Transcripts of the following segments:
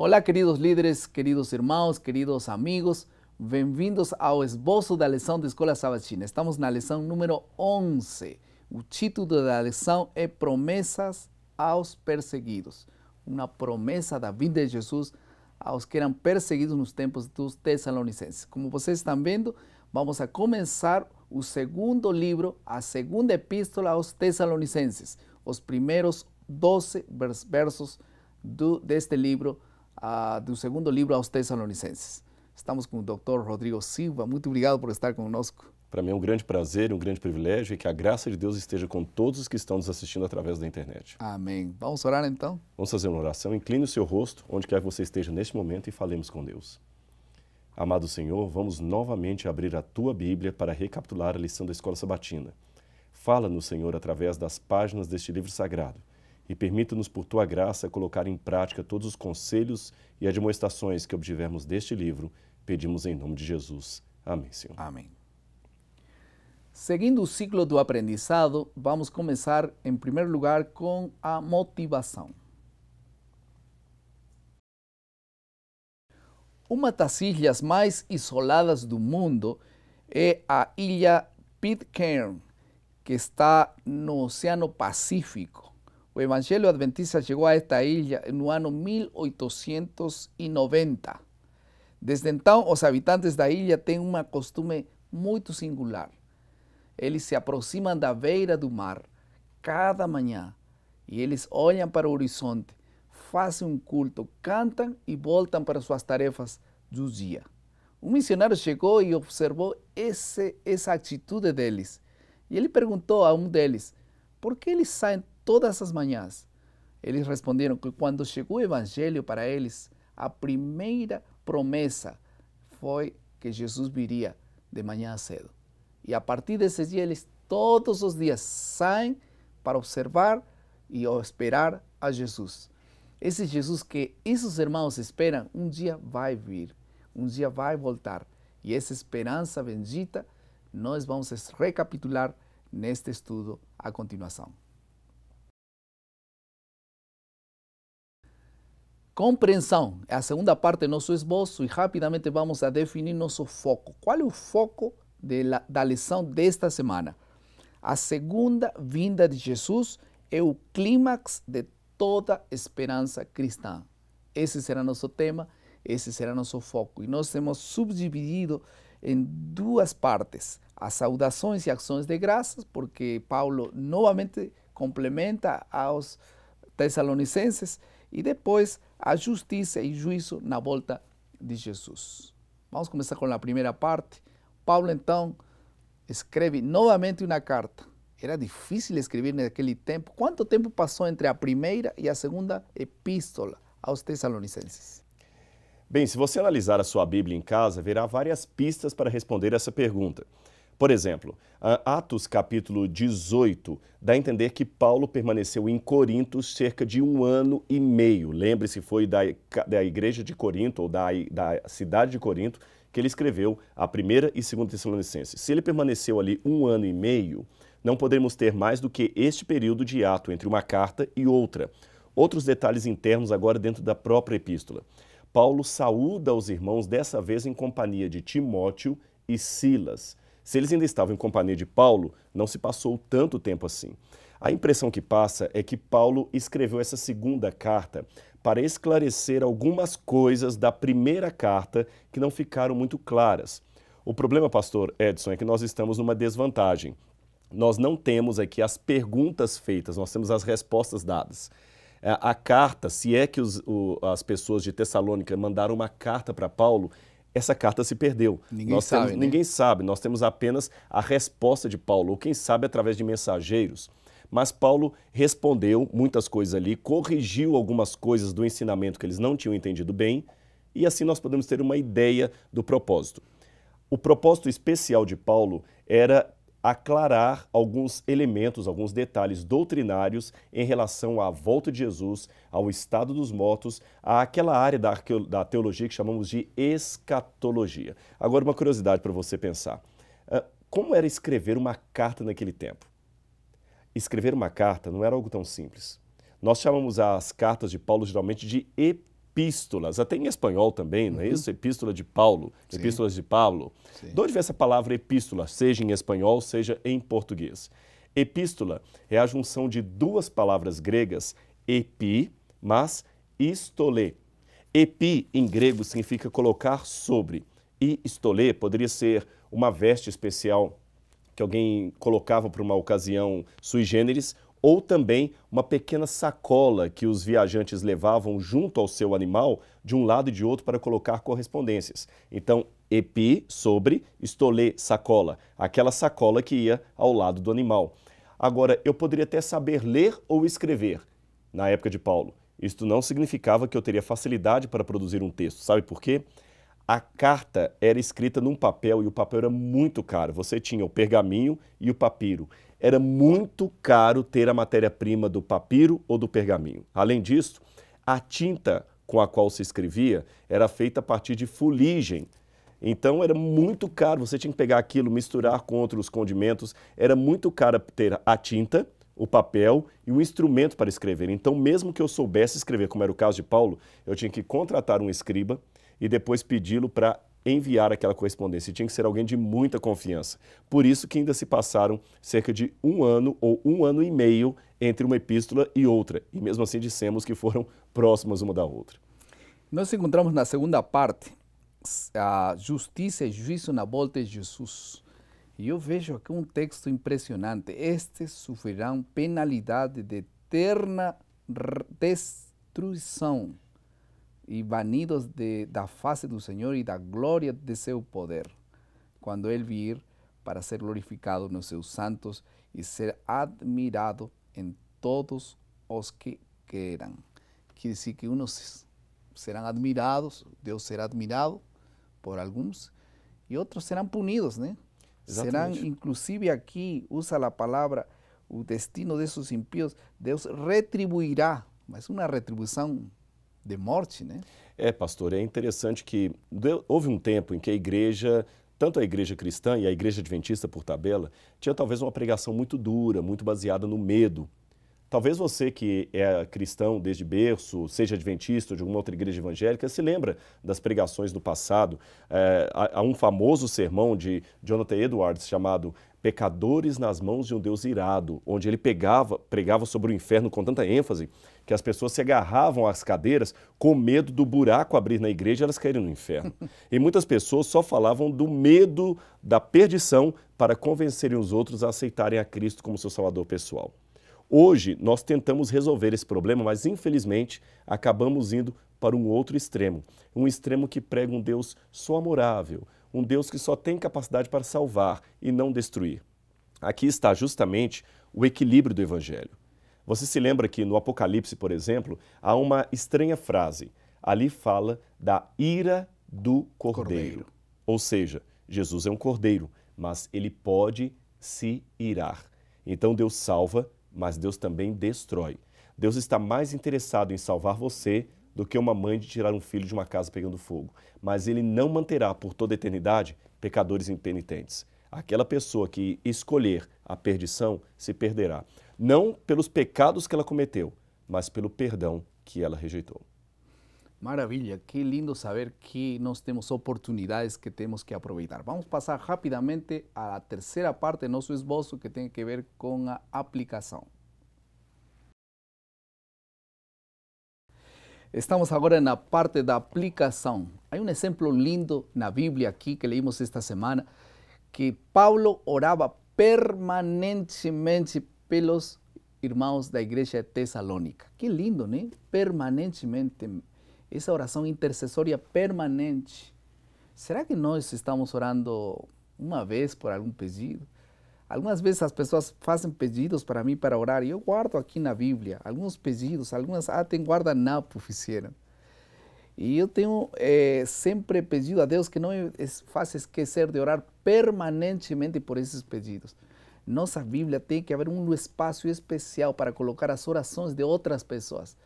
Olá, queridos líderes, queridos irmãos, queridos amigos. Bem-vindos ao esboço da lição da Escola Sabatina. Estamos na lição número 11. O título da lição é Promessas aos Perseguidos. Uma promessa da vinda de Jesus aos que eram perseguidos nos tempos dos Tessalonicenses. Como vocês estão vendo, vamos a começar o segundo livro, a segunda epístola aos Tessalonicenses. Os primeiros 12 versos deste livro, do segundo livro aos Tessalonicenses. Estamos com o Dr. Rodrigo Silva. Muito obrigado por estar conosco. Para mim é um grande prazer, um grande privilégio e que a graça de Deus esteja com todos os que estão nos assistindo através da internet. Amém. Vamos orar então? Vamos fazer uma oração. Incline o seu rosto, onde quer que você esteja neste momento, e falemos com Deus. Amado Senhor, vamos novamente abrir a Tua Bíblia para recapitular a lição da Escola Sabatina. Fala-nos, Senhor, através das páginas deste livro sagrado e permita-nos, por Tua graça, colocar em prática todos os conselhos e admoestações que obtivermos deste livro. Pedimos em nome de Jesus. Amém, Senhor. Amém. Seguindo o ciclo do aprendizado, vamos começar, em primeiro lugar, com a motivação. Uma das ilhas mais isoladas do mundo é a ilha Pitcairn, que está no Oceano Pacífico. O Evangelho Adventista chegou a esta ilha no ano 1890. Desde então, os habitantes da ilha têm uma costume muito singular. Eles se aproximam da beira do mar cada manhã e eles olham para o horizonte, fazem um culto, cantam e voltam para suas tarefas do dia. Um missionário chegou e observou essa atitude deles. E ele perguntou a um deles, por que eles saem todas as manhãs? Eles responderam que quando chegou o Evangelho para eles, a primeira promessa foi que Jesus viria de manhã cedo. E a partir desse dia, eles todos os dias saem para observar e esperar a Jesus. Esse Jesus que esses irmãos esperam, um dia vai vir, um dia vai voltar. E essa esperança bendita, nós vamos recapitular neste estudo a continuação. Compreensão é a segunda parte do nosso esboço e rapidamente vamos a definir nosso foco. Qual é o foco da lição desta semana? A segunda vinda de Jesus é o clímax de toda esperança cristã. Esse será nosso tema, esse será nosso foco. E nós temos subdividido em duas partes. As saudações e ações de graças, porque Paulo novamente complementa aos Tessalonicenses, e depois a justiça e juízo na volta de Jesus. Vamos começar com a primeira parte. Paulo, então, escreve novamente uma carta. Era difícil escrever naquele tempo. Quanto tempo passou entre a primeira e a segunda epístola aos Tessalonicenses? Bem, se você analisar a sua Bíblia em casa, verá várias pistas para responder essa pergunta. Por exemplo, Atos capítulo 18 dá a entender que Paulo permaneceu em Corinto cerca de 1 ano e meio. Lembre-se, foi da igreja de Corinto, ou da cidade de Corinto, que ele escreveu a primeira e segunda Tessalonicenses. Se ele permaneceu ali 1 ano e meio, não podemos ter mais do que este período de ato entre uma carta e outra. Outros detalhes internos agora dentro da própria epístola. Paulo saúda os irmãos, dessa vez em companhia de Timóteo e Silas. Se eles ainda estavam em companhia de Paulo, não se passou tanto tempo assim. A impressão que passa é que Paulo escreveu essa segunda carta para esclarecer algumas coisas da primeira carta que não ficaram muito claras. O problema, pastor Edson, é que nós estamos numa desvantagem. Nós não temos aqui as perguntas feitas, nós temos as respostas dadas. A carta, se é que as pessoas de Tessalônica mandaram uma carta para Paulo, essa carta se perdeu. Ninguém sabe, nós temos apenas a resposta de Paulo, ou quem sabe através de mensageiros. Mas Paulo respondeu muitas coisas ali, corrigiu algumas coisas do ensinamento que eles não tinham entendido bem, e assim nós podemos ter uma ideia do propósito. O propósito especial de Paulo era aclarar alguns elementos, alguns detalhes doutrinários em relação à volta de Jesus, ao estado dos mortos, àquela área da teologia que chamamos de escatologia. Agora, uma curiosidade para você pensar. Como era escrever uma carta naquele tempo? Escrever uma carta não era algo tão simples. Nós chamamos as cartas de Paulo geralmente de epístolas. epístolas, até em espanhol também, não é isso? Epístola de Paulo, Sim. epístolas de Paulo. Sim. De onde vem essa palavra epístola, seja em espanhol, seja em português? Epístola é a junção de duas palavras gregas, epi, mas istolê. Epi, em grego, significa colocar sobre, e istolê poderia ser uma veste especial que alguém colocava para uma ocasião sui generis, ou também uma pequena sacola que os viajantes levavam junto ao seu animal, de um lado e de outro, para colocar correspondências. Então, epi, sobre, estolê, sacola, aquela sacola que ia ao lado do animal. Agora, eu poderia até saber ler ou escrever, na época de Paulo. Isto não significava que eu teria facilidade para produzir um texto. Sabe por quê? A carta era escrita num papel e o papel era muito caro. Você tinha o pergaminho e o papiro. Era muito caro ter a matéria-prima do papiro ou do pergaminho. Além disso, a tinta com a qual se escrevia era feita a partir de fuligem. Então era muito caro, você tinha que pegar aquilo, misturar com outros condimentos. Era muito caro ter a tinta, o papel e o instrumento para escrever. Então, mesmo que eu soubesse escrever, como era o caso de Paulo, eu tinha que contratar um escriba e depois pedi-lo para enviar aquela correspondência. E tinha que ser alguém de muita confiança. Por isso que ainda se passaram cerca de 1 ano ou 1 ano e meio entre uma epístola e outra. E mesmo assim dissemos que foram próximas uma da outra. Nós encontramos na segunda parte a justiça e juízo na volta de Jesus. E eu vejo aqui um texto impressionante. Estes sofrerão penalidade de eterna destruição e banidos da face do Senhor e da glória de seu poder, quando Ele vir para ser glorificado nos seus santos e ser admirado em todos os que queiram. Quer dizer que uns serão admirados, Deus será admirado por alguns e outros serão punidos, né? Exatamente. Serão, inclusive aqui, usa a palavra, o destino desses impíos, Deus retribuirá, mas uma retribuição de morte, né? Pastor, é interessante que houve um tempo em que a igreja, tanto a igreja cristã e a igreja adventista por tabela, tinha talvez uma pregação muito dura, muito baseada no medo. Talvez você que é cristão desde berço, seja adventista ou de alguma outra igreja evangélica, se lembra das pregações do passado. Há um famoso sermão de Jonathan Edwards chamado Pecadores nas mãos de um Deus irado, onde ele pregava sobre o inferno com tanta ênfase que as pessoas se agarravam às cadeiras com medo do buraco abrir na igreja e elas caírem no inferno. E muitas pessoas só falavam do medo da perdição para convencerem os outros a aceitarem a Cristo como seu salvador pessoal. Hoje, nós tentamos resolver esse problema, mas infelizmente acabamos indo para um outro extremo. Um extremo que prega um Deus só amorável, um Deus que só tem capacidade para salvar e não destruir. Aqui está justamente o equilíbrio do Evangelho. Você se lembra que no Apocalipse, por exemplo, há uma estranha frase. Ali fala da ira do cordeiro. Ou seja, Jesus é um cordeiro, mas ele pode se irar. Então Deus salva, mas Deus também destrói. Deus está mais interessado em salvar você do que uma mãe de tirar um filho de uma casa pegando fogo. Mas Ele não manterá por toda a eternidade pecadores impenitentes. Aquela pessoa que escolher a perdição se perderá. Não pelos pecados que ela cometeu, mas pelo perdão que ela rejeitou. Maravilha, que lindo saber que nós temos oportunidades que temos que aproveitar. Vamos passar rapidamente à terceira parte do nosso esboço, que tem que ver com a aplicação. Estamos agora na parte da aplicação. Há um exemplo lindo na Bíblia aqui que leímos esta semana, que Paulo orava permanentemente pelos irmãos da igreja de Tessalônica. Que lindo, né? Permanentemente. Essa oração intercessória permanente. Será que nós estamos orando uma vez por algum pedido? Algumas vezes as pessoas fazem pedidos para mim para orar e eu guardo aqui na Bíblia alguns pedidos, algumas até guardanapo fizeram. E eu tenho sempre pedido a Deus que não me faça esquecer de orar permanentemente por esses pedidos. Nossa Bíblia tem que haver um espaço especial para colocar as orações de outras pessoas.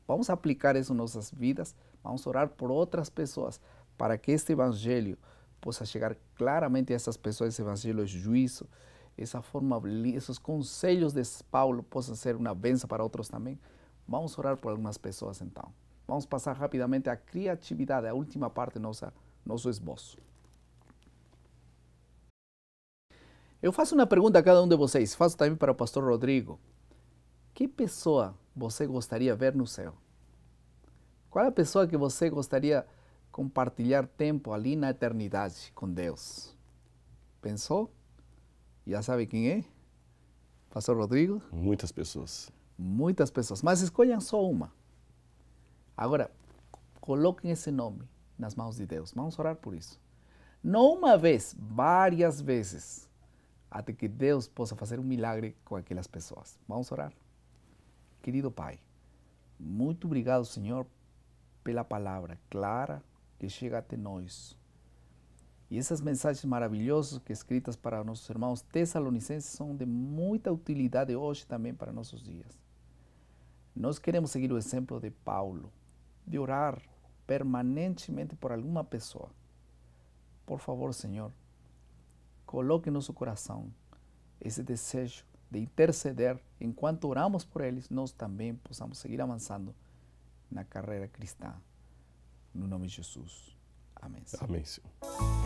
Vamos aplicar isso em nossas vidas, vamos orar por outras pessoas, para que este evangelho possa chegar claramente a essas pessoas, esse evangelho de juízo, essa forma, esses conselhos de Paulo possam ser uma bênção para outros também. Vamos orar por algumas pessoas então. Vamos passar rapidamente à criatividade, a última parte do nosso esboço. Eu faço uma pergunta a cada um de vocês, faço também para o pastor Rodrigo. Que pessoa você gostaria de ver no céu? Qual é a pessoa que você gostaria de compartilhar tempo ali na eternidade com Deus? Pensou? Já sabe quem é? Pastor Rodrigo? Muitas pessoas. Muitas pessoas, mas escolham só uma. Agora, coloquem esse nome nas mãos de Deus. Vamos orar por isso. Não uma vez, várias vezes, até que Deus possa fazer um milagre com aquelas pessoas. Vamos orar? Querido Pai, muito obrigado, Senhor, pela palavra clara que chega até nós. E essas mensagens maravilhosas que escritas para nossos irmãos tessalonicenses são de muita utilidade hoje também para nossos dias. Nós queremos seguir o exemplo de Paulo, de orar permanentemente por alguma pessoa. Por favor, Senhor, coloque em nosso coração esse desejo de interceder. Enquanto oramos por eles, nós também possamos seguir avançando na carreira cristã. No nome de Jesus. Amém. Amém, Senhor.